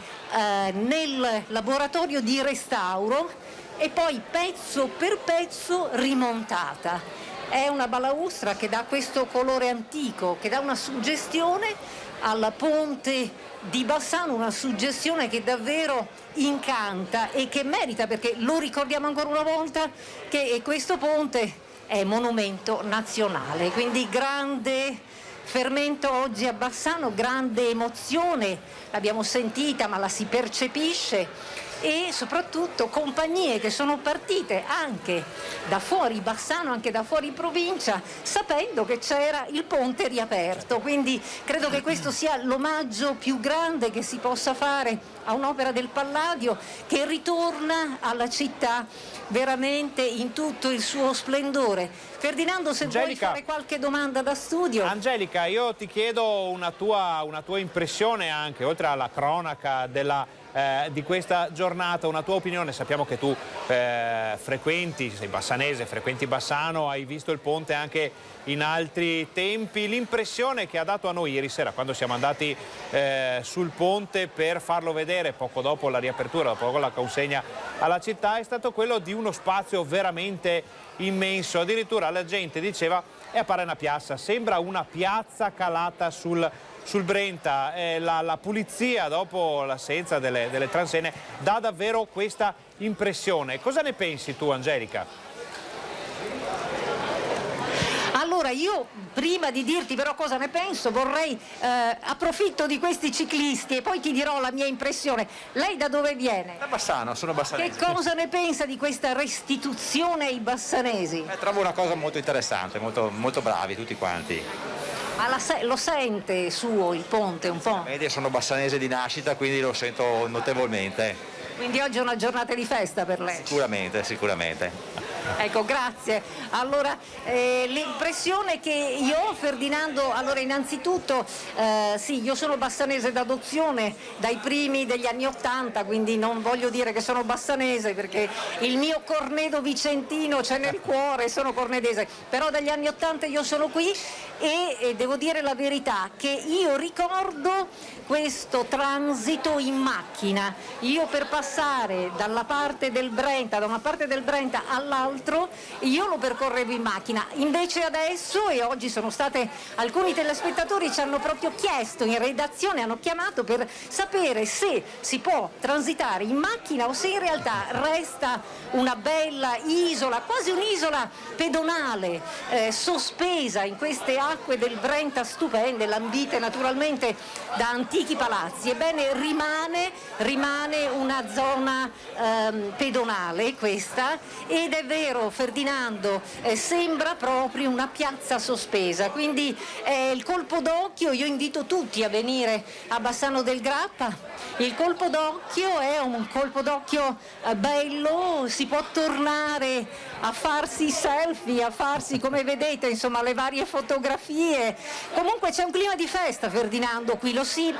nel laboratorio di restauro e poi pezzo per pezzo rimontata. È una balaustra che dà questo colore antico, che dà una suggestione al ponte di Bassano, una suggestione che davvero incanta e che merita, perché lo ricordiamo ancora una volta che questo ponte è monumento nazionale, quindi grande fermento oggi a Bassano, grande emozione, l'abbiamo sentita ma la si percepisce, e soprattutto compagnie che sono partite anche da fuori Bassano, anche da fuori provincia, sapendo che c'era il ponte riaperto. Quindi credo che questo sia l'omaggio più grande che si possa fare a un'opera del Palladio, che ritorna alla città veramente in tutto il suo splendore. Ferdinando, se vuoi fare qualche domanda da studio. Angelica, io ti chiedo una tua impressione anche, oltre alla cronaca di questa giornata, una tua opinione. Sappiamo che tu frequenti, sei bassanese, frequenti Bassano, hai visto il ponte anche in altri tempi. L'impressione che ha dato a noi ieri sera, quando siamo andati sul ponte per farlo vedere poco dopo la riapertura, dopo la consegna alla città, è stato quello di uno spazio veramente immenso. Addirittura la gente diceva: appare una piazza, sembra una piazza calata sul Brenta. La pulizia dopo l'assenza delle transenne dà davvero questa impressione. Cosa ne pensi tu, Angelica? Allora, Allora io, prima di dirti però cosa ne penso, vorrei, approfitto di questi ciclisti e poi ti dirò la mia impressione. Lei da dove viene? Da Bassano, sono bassanese. Che cosa ne pensa di questa restituzione ai bassanesi? Trovo una cosa molto interessante, molto bravi tutti quanti. Ma lo sente suo il ponte un po'? Sono bassanese di nascita, quindi lo sento notevolmente. Quindi oggi è una giornata di festa per lei? Sicuramente. Ecco, grazie. Allora, l'impressione che io ho, Ferdinando, allora innanzitutto, sì, io sono bassanese d'adozione dai primi degli anni '80, quindi non voglio dire che sono bassanese perché il mio cornedo vicentino c'è nel cuore, sono cornedese, però dagli anni '80 io sono qui e devo dire la verità che io ricordo questo transito in macchina. Io per passare dalla parte del Brenta, da una parte del Brenta all'altro, io lo percorrevo in macchina. Invece adesso, e oggi sono state, alcuni telespettatori ci hanno proprio chiesto in redazione, hanno chiamato per sapere se si può transitare in macchina o se in realtà resta una bella isola, quasi un'isola pedonale, sospesa in queste acque del Brenta stupende, lambite naturalmente da antichi palazzi. Ebbene, rimane una zona pedonale questa, ed è vero, Ferdinando, sembra proprio una piazza sospesa, quindi il colpo d'occhio, io invito tutti a venire a Bassano del Grappa. Il colpo d'occhio è un colpo d'occhio bello, si può tornare a farsi i selfie, a farsi, come vedete, insomma, le varie fotografie. Comunque c'è un clima di festa, Ferdinando, qui lo si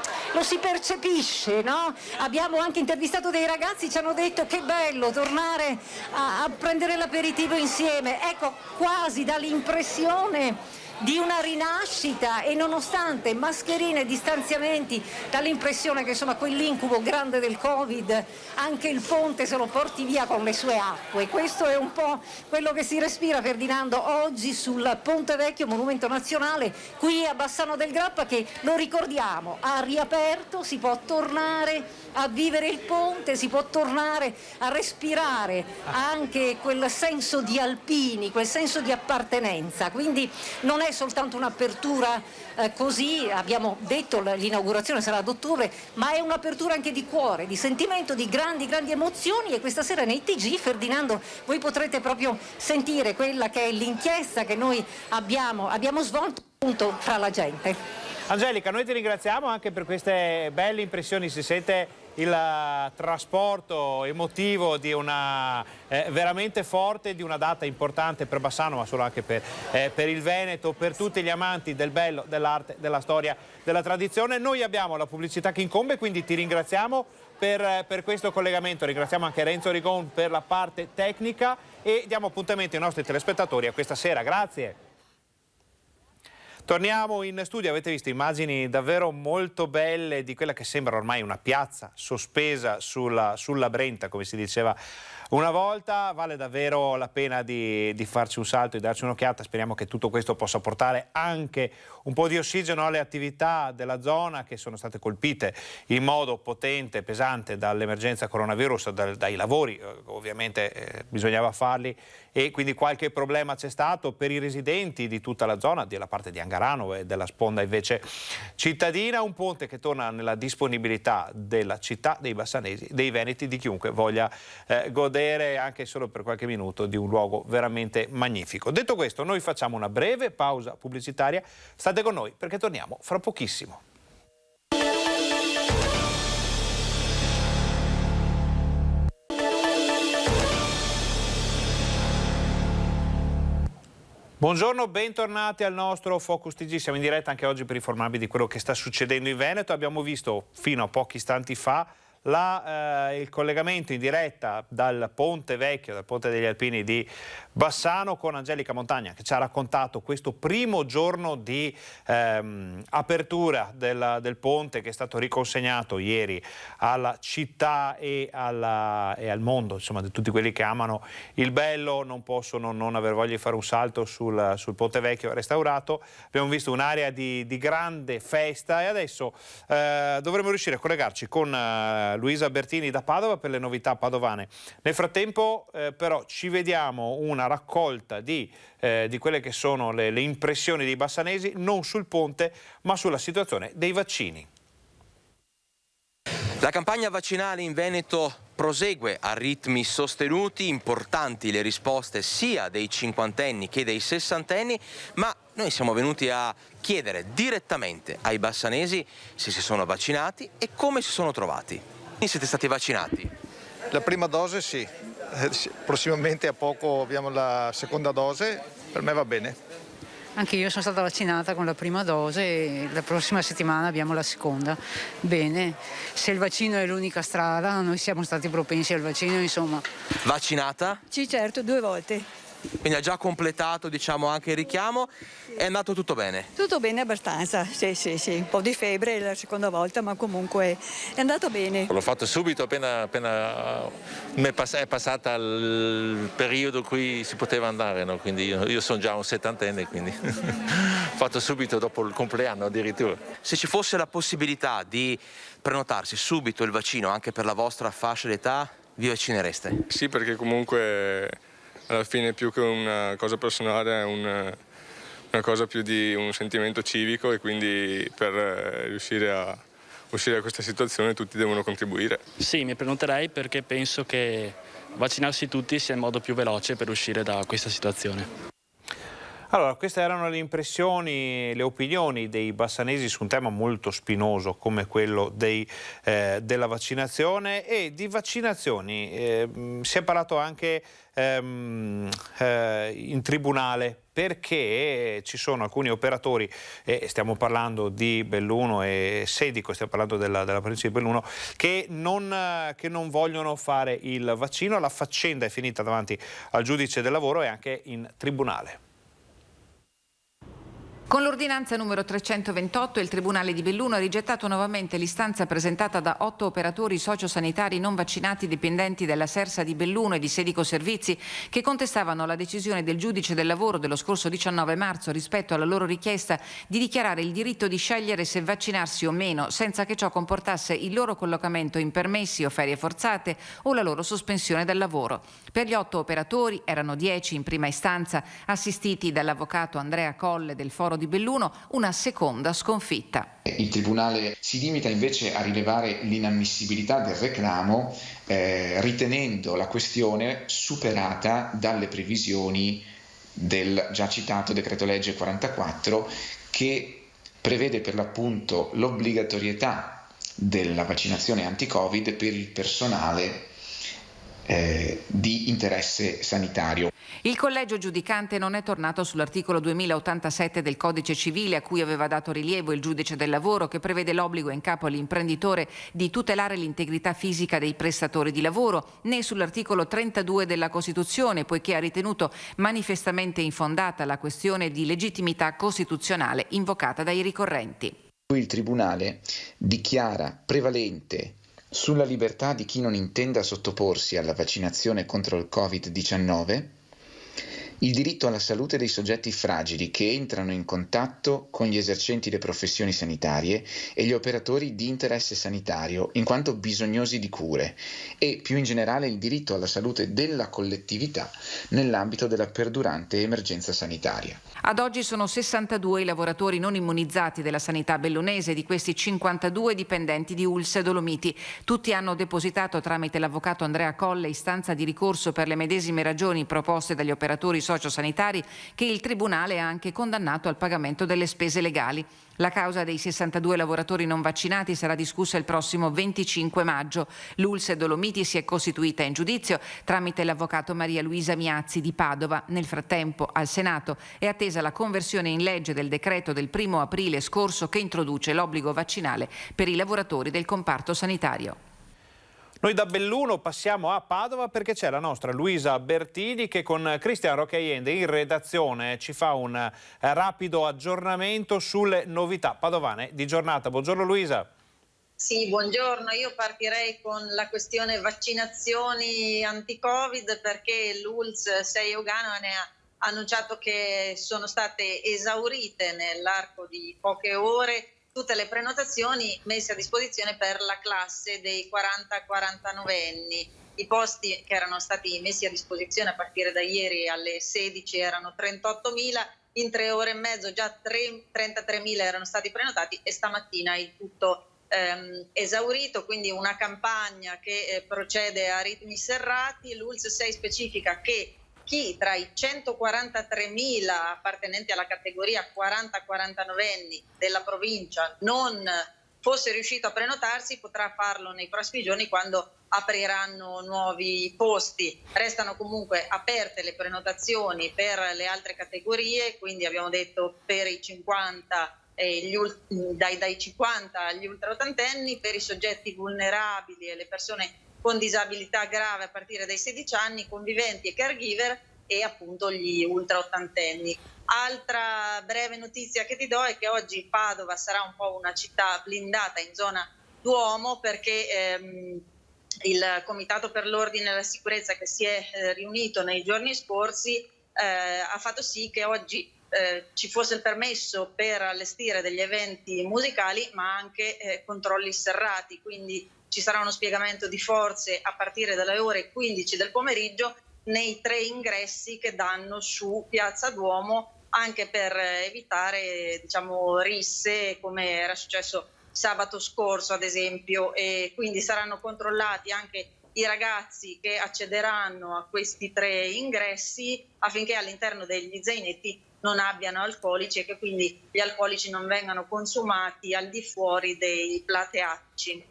percepisce, no? Abbiamo anche intervistato dei ragazzi, ci hanno detto che bello tornare a prendere l'aperitivo insieme. Ecco, quasi dà l'impressione di una rinascita, e nonostante mascherine e distanziamenti dà l'impressione che insomma quell'incubo grande del Covid anche il ponte se lo porti via con le sue acque. Questo è un po' quello che si respira, Ferdinando, oggi sul Ponte Vecchio, monumento nazionale qui a Bassano del Grappa, che, lo ricordiamo, ha riaperto. Si può tornare a vivere il ponte, si può tornare a respirare anche quel senso di alpini, quel senso di appartenenza. Quindi non è soltanto un'apertura così, abbiamo detto l'inaugurazione sarà ad ottobre, ma è un'apertura anche di cuore, di sentimento, di grandi emozioni. E questa sera nei TG, Ferdinando, voi potrete proprio sentire quella che è l'inchiesta che noi abbiamo svolto appunto fra la gente. Angelica, noi ti ringraziamo anche per queste belle impressioni, si sente il trasporto emotivo di una veramente forte, di una data importante per Bassano, ma solo anche per il Veneto, per tutti gli amanti del bello, dell'arte, della storia, della tradizione. Noi abbiamo la pubblicità che incombe, quindi ti ringraziamo per questo collegamento, ringraziamo anche Renzo Rigon per la parte tecnica e diamo appuntamento ai nostri telespettatori a questa sera. Grazie. Torniamo in studio, avete visto immagini davvero molto belle di quella che sembra ormai una piazza sospesa sulla Brenta, come si diceva una volta. Vale davvero la pena di farci un salto e darci un'occhiata. Speriamo che tutto questo possa portare anche un po' di ossigeno alle attività della zona che sono state colpite in modo potente e pesante dall'emergenza coronavirus, dai lavori, ovviamente bisognava farli, e quindi qualche problema c'è stato per i residenti di tutta la zona, della parte di Angarano e della sponda invece cittadina. Un ponte che torna nella disponibilità della città, dei bassanesi, dei veneti, di chiunque voglia godere anche solo per qualche minuto di un luogo veramente magnifico. Detto questo, noi facciamo una breve pausa pubblicitaria. State con noi perché torniamo fra pochissimo. Buongiorno, bentornati al nostro Focus TG. Siamo in diretta anche oggi per informarvi di quello che sta succedendo in Veneto. Abbiamo visto fino a pochi istanti fa il collegamento in diretta dal Ponte Vecchio, dal Ponte degli Alpini di Bassano, con Angelica Montagna, che ci ha raccontato questo primo giorno di apertura del ponte, che è stato riconsegnato ieri alla città e al mondo, insomma, di tutti quelli che amano il bello non possono non aver voglia di fare un salto sul Ponte Vecchio restaurato. Abbiamo visto un'area di grande festa e adesso dovremo riuscire a collegarci con Luisa Bertini da Padova per le novità padovane. Nel frattempo però ci vediamo una raccolta di quelle che sono le impressioni dei bassanesi, non sul ponte ma sulla situazione dei vaccini. La campagna vaccinale in Veneto prosegue a ritmi sostenuti, importanti le risposte sia dei cinquantenni che dei sessantenni, ma noi siamo venuti a chiedere direttamente ai bassanesi se si sono vaccinati e come si sono trovati. Siete stati vaccinati? La prima dose sì, prossimamente a poco abbiamo la seconda dose, per me va bene. Anche io sono stata vaccinata con la prima dose e la prossima settimana abbiamo la seconda. Bene, se il vaccino è l'unica strada, noi siamo stati propensi al vaccino, insomma. Vaccinata? Sì, certo, 2 volte. Quindi ha già completato, diciamo, anche il richiamo. È andato tutto bene? Tutto bene abbastanza, sì. Un po' di febbre la seconda volta, ma comunque è andato bene. L'ho fatto subito, appena è passata il periodo in cui si poteva andare, no? Quindi io sono già un settantenne, quindi ho fatto subito dopo il compleanno addirittura. Se ci fosse la possibilità di prenotarsi subito il vaccino anche per la vostra fascia d'età, vi vaccinereste? Sì, perché comunque alla fine più che una cosa personale è una cosa più di un sentimento civico, e quindi per riuscire a uscire da questa situazione tutti devono contribuire. Sì, mi prenoterei perché penso che vaccinarsi tutti sia il modo più veloce per uscire da questa situazione. Allora, queste erano le impressioni, le opinioni dei bassanesi su un tema molto spinoso come quello della vaccinazione. E di vaccinazioni si è parlato anche in tribunale, perché ci sono alcuni operatori, e stiamo parlando di Belluno e Sedico, stiamo parlando della provincia di Belluno, che non vogliono fare il vaccino. La faccenda è finita davanti al giudice del lavoro e anche in tribunale. Con l'ordinanza numero 328 il Tribunale di Belluno ha rigettato nuovamente l'istanza presentata da 8 operatori sociosanitari non vaccinati dipendenti della Sersa di Belluno e di Sedico Servizi, che contestavano la decisione del giudice del lavoro dello scorso 19 marzo rispetto alla loro richiesta di dichiarare il diritto di scegliere se vaccinarsi o meno, senza che ciò comportasse il loro collocamento in permessi o ferie forzate o la loro sospensione dal lavoro. Per gli 8 operatori, erano 10 in prima istanza, assistiti dall'avvocato Andrea Colle del Foro di Belluno, una seconda sconfitta. Il Tribunale si limita invece a rilevare l'inammissibilità del reclamo, ritenendo la questione superata dalle previsioni del già citato decreto legge 44, che prevede per l'appunto l'obbligatorietà della vaccinazione anti-Covid per il personale di interesse sanitario. Il collegio giudicante non è tornato sull'articolo 2087 del Codice Civile a cui aveva dato rilievo il giudice del lavoro, che prevede l'obbligo in capo all'imprenditore di tutelare l'integrità fisica dei prestatori di lavoro, né sull'articolo 32 della Costituzione, poiché ha ritenuto manifestamente infondata la questione di legittimità costituzionale invocata dai ricorrenti. Il Tribunale dichiara prevalente sulla libertà di chi non intenda sottoporsi alla vaccinazione contro il Covid-19 il diritto alla salute dei soggetti fragili che entrano in contatto con gli esercenti le professioni sanitarie e gli operatori di interesse sanitario in quanto bisognosi di cure, e più in generale il diritto alla salute della collettività nell'ambito della perdurante emergenza sanitaria. Ad oggi sono 62 i lavoratori non immunizzati della sanità bellunese, di questi 52 dipendenti di ULSS Dolomiti. Tutti hanno depositato tramite l'avvocato Andrea Colle istanza di ricorso per le medesime ragioni proposte dagli operatori sociosanitari, che il Tribunale ha anche condannato al pagamento delle spese legali. La causa dei 62 lavoratori non vaccinati sarà discussa il prossimo 25 maggio. L'ULSS Dolomiti si è costituita in giudizio tramite l'avvocato Maria Luisa Miazzi di Padova. Nel frattempo, al Senato è attesa la conversione in legge del decreto del 1° aprile scorso che introduce l'obbligo vaccinale per i lavoratori del comparto sanitario. Noi da Belluno passiamo a Padova, perché c'è la nostra Luisa Bertini che con Cristian Roccaiende in redazione ci fa un rapido aggiornamento sulle novità padovane di giornata. Buongiorno Luisa. Sì, buongiorno. Io partirei con la questione vaccinazioni anti-Covid, perché l'ULSS 6 Euganeo ne ha annunciato che sono state esaurite nell'arco di poche ore tutte le prenotazioni messe a disposizione per la classe dei 40-49enni. I posti che erano stati messi a disposizione a partire da ieri alle 16 erano 38.000, in 3 ore e mezzo già 33.000 erano stati prenotati e stamattina il tutto esaurito, quindi una campagna che procede a ritmi serrati. L'ULSS 6 specifica che chi tra i 143.000 appartenenti alla categoria 40-49enni della provincia non fosse riuscito a prenotarsi potrà farlo nei prossimi giorni quando apriranno nuovi posti. Restano comunque aperte le prenotazioni per le altre categorie, quindi abbiamo detto per i 50 dai 50 agli ultraottantenni, per i soggetti vulnerabili e le persone con disabilità grave a partire dai 16 anni, conviventi e caregiver e appunto gli ultraottantenni. Altra breve notizia che ti do è che oggi Padova sarà un po' una città blindata in zona Duomo perché il Comitato per l'Ordine e la Sicurezza che si è riunito nei giorni scorsi ha fatto sì che oggi ci fosse il permesso per allestire degli eventi musicali ma anche controlli serrati, quindi ci sarà uno spiegamento di forze a partire dalle ore 15 del pomeriggio nei 3 ingressi che danno su Piazza Duomo, anche per evitare risse come era successo sabato scorso ad esempio, e quindi saranno controllati anche i ragazzi che accederanno a questi 3 ingressi affinché all'interno degli zainetti non abbiano alcolici e che quindi gli alcolici non vengano consumati al di fuori dei plateacci.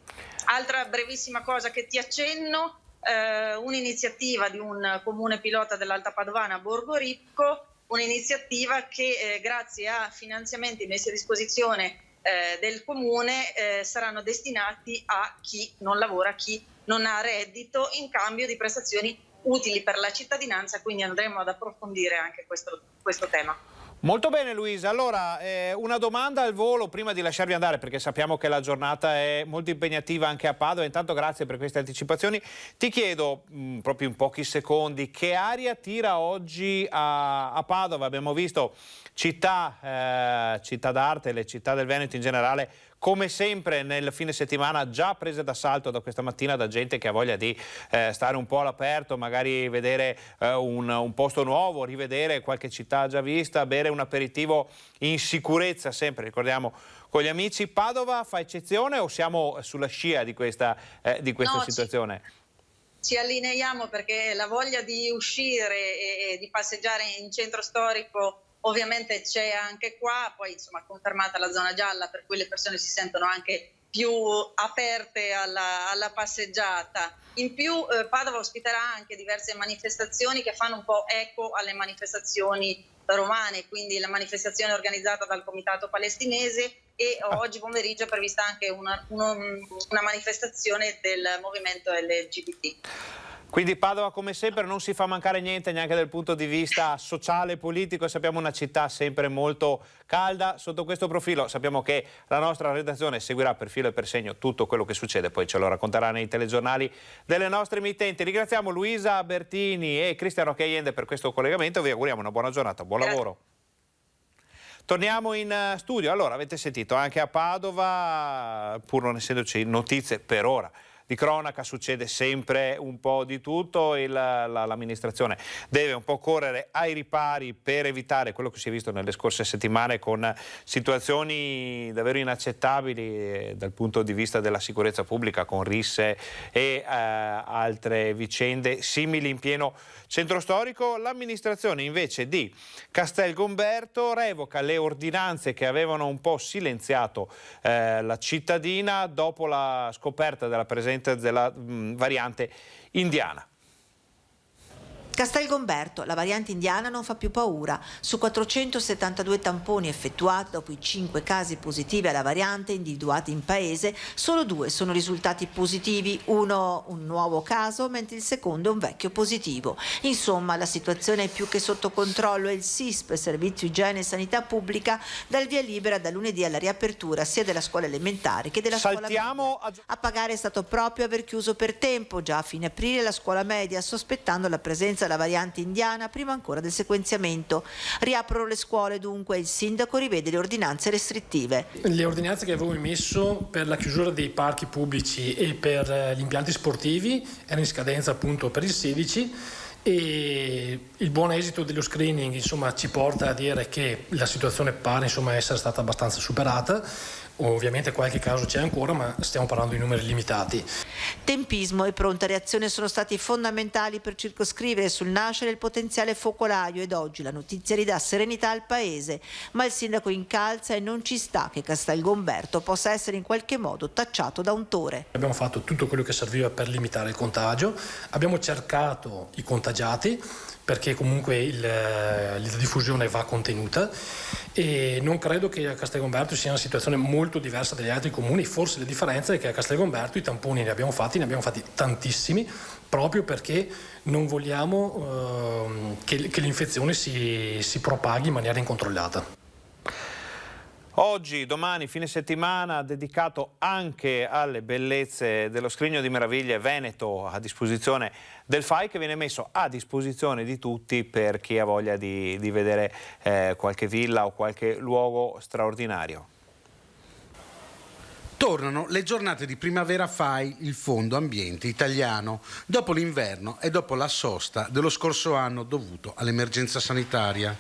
Altra brevissima cosa che ti accenno, un'iniziativa di un comune pilota dell'Alta Padovana, Borgo Ripco, un'iniziativa che grazie a finanziamenti messi a disposizione del comune saranno destinati a chi non lavora, chi non ha reddito in cambio di prestazioni utili per la cittadinanza, quindi andremo ad approfondire anche questo tema. Molto bene Luisa, allora una domanda al volo prima di lasciarvi andare perché sappiamo che la giornata è molto impegnativa anche a Padova, intanto grazie per queste anticipazioni. Ti chiedo proprio in pochi secondi che aria tira oggi a Padova. Abbiamo visto città d'arte, le città del Veneto in generale, come sempre nel fine settimana già prese d'assalto da questa mattina da gente che ha voglia di stare un po' all'aperto, magari vedere un posto nuovo, rivedere qualche città già vista, bere un aperitivo in sicurezza sempre, ricordiamo, con gli amici. Padova fa eccezione o siamo sulla scia di questa situazione? Ci allineiamo perché la voglia di uscire e di passeggiare in centro storico ovviamente c'è anche qua, poi insomma confermata la zona gialla per cui le persone si sentono anche più aperte alla passeggiata. In più Padova ospiterà anche diverse manifestazioni che fanno un po' eco alle manifestazioni romane, quindi la manifestazione organizzata dal Comitato Palestinese e oggi pomeriggio è prevista anche una manifestazione del movimento LGBT. Quindi Padova come sempre non si fa mancare niente neanche dal punto di vista sociale e politico, sappiamo una città sempre molto calda sotto questo profilo, sappiamo che la nostra redazione seguirà per filo e per segno tutto quello che succede, poi ce lo racconterà nei telegiornali delle nostre emittenti. Ringraziamo Luisa Bertini e Cristiano Caiende per questo collegamento, vi auguriamo una buona giornata, buon lavoro. Torniamo in studio, allora avete sentito anche a Padova, pur non essendoci notizie per ora di cronaca, succede sempre un po' di tutto, l'amministrazione deve un po' correre ai ripari per evitare quello che si è visto nelle scorse settimane con situazioni davvero inaccettabili dal punto di vista della sicurezza pubblica, con risse e altre vicende simili in pieno centro storico. L'amministrazione invece di Castelgomberto revoca le ordinanze che avevano un po' silenziato la cittadina dopo la scoperta della presenza della variante indiana. Castelgomberto, la variante indiana non fa più paura. Su 472 tamponi effettuati dopo i 5 casi positivi alla variante individuati in paese, solo 2 sono risultati positivi, uno un nuovo caso, mentre il secondo è un vecchio positivo. Insomma, la situazione è più che sotto controllo e il SISP, Servizio Igiene e Sanità Pubblica, dà il via libera da lunedì alla riapertura sia della scuola elementare che della scuola media. A pagare è stato proprio aver chiuso per tempo, già a fine aprile, la scuola media, sospettando la presenza la variante indiana prima ancora del sequenziamento. Riaprono le scuole dunque, il sindaco rivede le ordinanze restrittive. Le ordinanze che avevo emesso per la chiusura dei parchi pubblici e per gli impianti sportivi erano in scadenza appunto per il 16 e il buon esito dello screening insomma ci porta a dire che la situazione pare insomma essere stata abbastanza superata. Ovviamente qualche caso c'è ancora, ma stiamo parlando di numeri limitati. Tempismo e pronta reazione sono stati fondamentali per circoscrivere sul nascere il potenziale focolaio ed oggi la notizia ridà serenità al paese, ma il sindaco incalza e non ci sta che Castelgomberto possa essere in qualche modo tacciato da untore. Abbiamo fatto tutto quello che serviva per limitare il contagio, abbiamo cercato i contagiati perché comunque la diffusione va contenuta e non credo che a Castelgomberto sia una situazione molto diversa dagli altri comuni. Forse la differenza è che a Castelgomberto i tamponi ne abbiamo fatti tantissimi, proprio perché non vogliamo che l'infezione si propaghi in maniera incontrollata. Oggi, domani, fine settimana dedicato anche alle bellezze dello Scrigno di Meraviglie Veneto a disposizione del FAI, che viene messo a disposizione di tutti per chi ha voglia di vedere qualche villa o qualche luogo straordinario. Tornano le giornate di primavera FAI, il Fondo Ambiente Italiano, dopo l'inverno e dopo la sosta dello scorso anno dovuto all'emergenza sanitaria.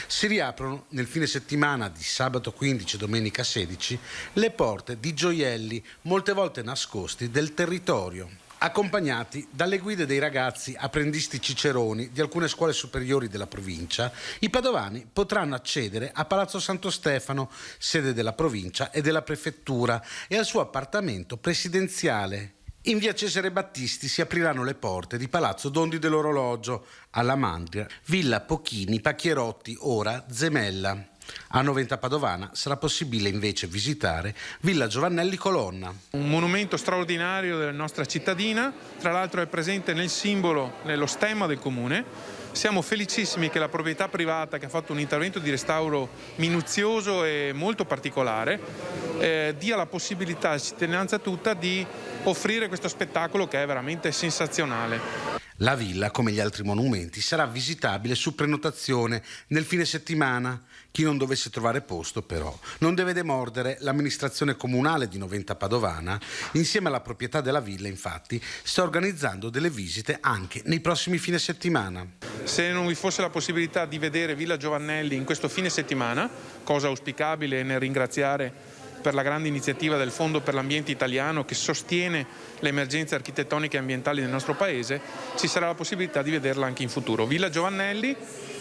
Si riaprono nel fine settimana di sabato 15 e domenica 16 le porte di gioielli molte volte nascosti del territorio. Accompagnati dalle guide dei ragazzi apprendisti ciceroni di alcune scuole superiori della provincia, i padovani potranno accedere a Palazzo Santo Stefano, sede della provincia e della prefettura, e al suo appartamento presidenziale. In via Cesare Battisti si apriranno le porte di Palazzo Dondi dell'Orologio, alla Mandria, Villa Pochini, Pacchierotti, ora Zemella. A Noventa Padovana sarà possibile invece visitare Villa Giovannelli Colonna. Un monumento straordinario della nostra cittadina, tra l'altro è presente nel simbolo, nello stemma del comune. Siamo felicissimi che la proprietà privata, che ha fatto un intervento di restauro minuzioso e molto particolare, dia la possibilità alla cittadinanza tutta di offrire questo spettacolo che è veramente sensazionale. La villa, come gli altri monumenti, sarà visitabile su prenotazione nel fine settimana. Chi non dovesse trovare posto, però, non deve demordere. L'amministrazione comunale di Noventa Padovana, insieme alla proprietà della villa, infatti, sta organizzando delle visite anche nei prossimi fine settimana. Se non vi fosse la possibilità di vedere Villa Giovannelli in questo fine settimana, cosa auspicabile nel ringraziare per la grande iniziativa del Fondo per l'Ambiente Italiano che sostiene le emergenze architettoniche e ambientali del nostro Paese, ci sarà la possibilità di vederla anche in futuro. Villa Giovannelli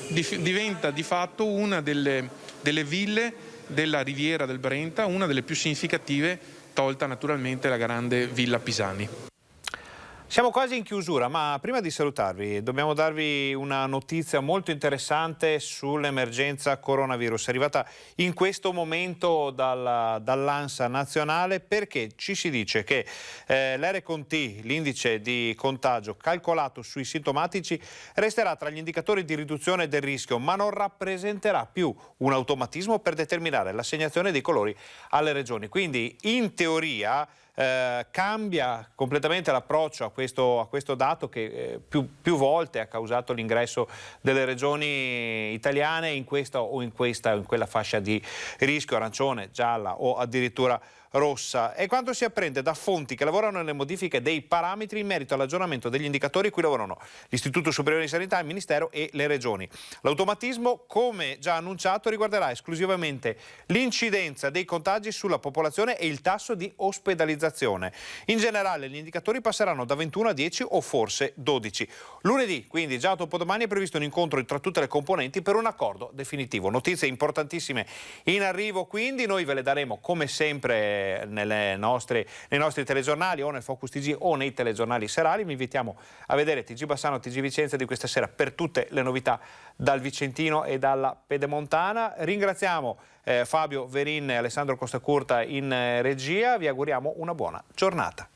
diventa di fatto una delle ville della Riviera del Brenta, una delle più significative, tolta naturalmente la grande Villa Pisani. Siamo quasi in chiusura, ma prima di salutarvi dobbiamo darvi una notizia molto interessante sull'emergenza coronavirus. È arrivata in questo momento dall'ANSA nazionale, perché ci si dice che l'R-T, l'indice di contagio calcolato sui sintomatici, resterà tra gli indicatori di riduzione del rischio, ma non rappresenterà più un automatismo per determinare l'assegnazione dei colori alle regioni. Quindi in teoria cambia completamente l'approccio a questo dato che più volte ha causato l'ingresso delle regioni italiane in questa o in quella fascia di rischio arancione, gialla o addirittura rossa, e quanto si apprende da fonti che lavorano nelle modifiche dei parametri in merito all'aggiornamento degli indicatori cui lavorano l'Istituto Superiore di Sanità, il Ministero e le regioni. L'automatismo, come già annunciato, riguarderà esclusivamente l'incidenza dei contagi sulla popolazione e il tasso di ospedalizzazione. In generale gli indicatori passeranno da 21 a 10 o forse 12. Lunedì, quindi già dopodomani, è previsto un incontro tra tutte le componenti per un accordo definitivo. Notizie importantissime in arrivo, quindi noi ve le daremo come sempre nei nostri telegiornali o nel Focus TG o nei telegiornali serali. Vi invitiamo a vedere TG Bassano, TG Vicenza di questa sera per tutte le novità dal Vicentino e dalla Pedemontana. Ringraziamo Fabio Verin e Alessandro Costacurta in regia, vi auguriamo una buona giornata.